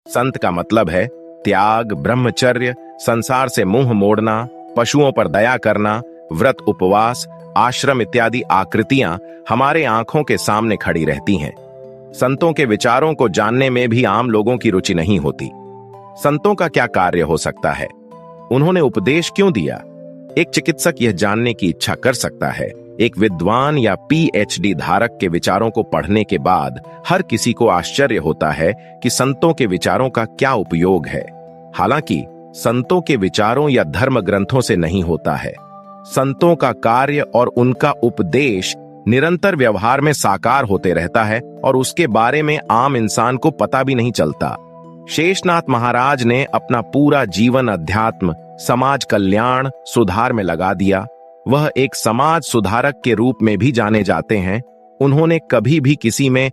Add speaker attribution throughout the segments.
Speaker 1: संत का मतलब है त्याग, ब्रह्मचर्य, संसार से मुंह मोड़ना, पशुओं पर दया करना, व्रत, उपवास, आश्रम इत्यादि आकृतियां हमारे आंखों के सामने खड़ी रहती हैं। संतों के विचारों को जानने में भी आम लोगों की रुचि नहीं होती। संतों का क्या कार्य हो सकता है? उन्होंने उपदेश क्यों दिया? एक चिकित्सक यह जानने की इच्छा कर सकता है। एक विद्वान या पीएचडी धारक के विचारों को पढ़ने के बाद हर किसी को आश्चर्य होता है कि संतों के विचारों का क्या उपयोग है। हालांकि संतों के विचारों या धर्म ग्रंथों से नहीं होता है। संतों का कार्य और उनका उपदेश निरंतर व्यवहार में साकार होते रहता है और उसके बारे में आम इंसान को पता भी नहीं चलता। शेषनाथ महाराज ने अपना पूरा जीवन अध्यात्म, समाज कल्याण, सुधार में लगा दिया। वह एक समाज सुधारक के रूप में भी जाने जाते हैं। उन्होंने कभी भी किसी में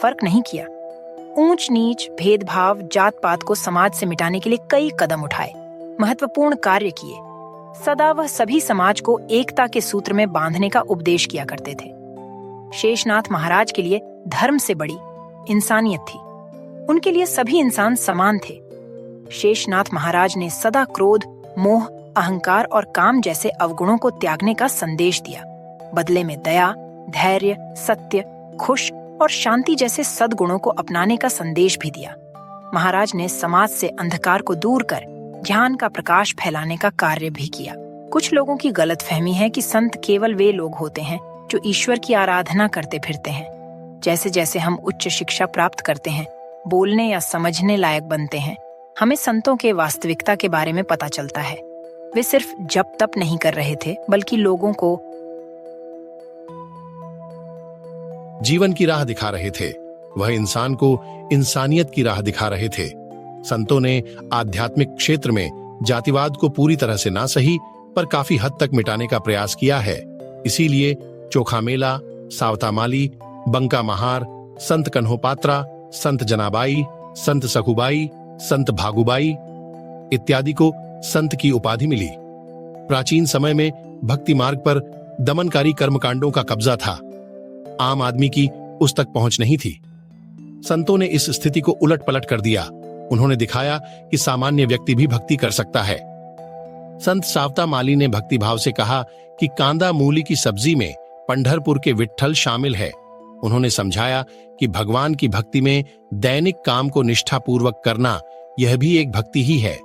Speaker 2: फर्क नहीं किया। ऊंच नीच, भेदभाव, जात पात को समाज से मिटाने के लिए कई कदम उठाए, महत्वपूर्ण कार्य किए। सदा वह सभी समाज को एकता के सूत्र में बांधने का उपदेश किया करते थे। शेषनाथ महाराज के लिए धर्म से बड़ी इंसानियत थी। उनके लिए सभी इंसान समान थे। शेषनाथ महाराज ने सदा क्रोध, मोह, अहंकार और काम जैसे अवगुणों को त्यागने का संदेश दिया। बदले में दया, धैर्य, सत्य, खुश और शांति जैसे सद्गुणों को अपनाने का संदेश भी दिया। महाराज ने समाज से अंधकार को दूर कर ज्ञान का प्रकाश फैलाने का कार्य भी किया। कुछ लोगों की गलतफहमी है कि संत केवल वे लोग होते हैं जो ईश्वर की आराधना करते फिरते हैं। जैसे जैसे हम उच्च शिक्षा प्राप्त करते हैं, बोलने या समझने लायक बनते हैं, हमें संतों के वास्तविकता के बारे में पता चलता है। वे सिर्फ जप तप नहीं कर रहे थे, बल्कि लोगों को
Speaker 3: जीवन की राह दिखा रहे थे। वह इंसान को इंसानियत की राह दिखा रहे थे। संतों ने आध्यात्मिक क्षेत्र में जातिवाद को पूरी तरह से ना सही पर काफी हद तक मिटाने का प्रयास किया है। इसीलिए चोखा मेला, सावता माली, बंका महार, संत कन्होपात्रा, संत जनाबाई, संत सखुबाई, संत भागुबाई इत्यादि को संत की उपाधि मिली। प्राचीन समय में भक्ति मार्ग पर दमनकारी कर्मकांडों का कब्जा था। आम आदमी की उस तक पहुंच नहीं थी। संतों ने इस स्थिति को उलट पलट कर दिया। उन्होंने दिखाया कि सामान्य व्यक्ति भी भक्ति कर सकता है। संत सावता माली ने भक्ति भाव से कहा कि कांदा मूली की सब्जी में पंढरपुर के विट्ठल शामिल है। उन्होंने समझाया कि भगवान की भक्ति में दैनिक काम को निष्ठापूर्वक करना यह भी एक भक्ति ही है।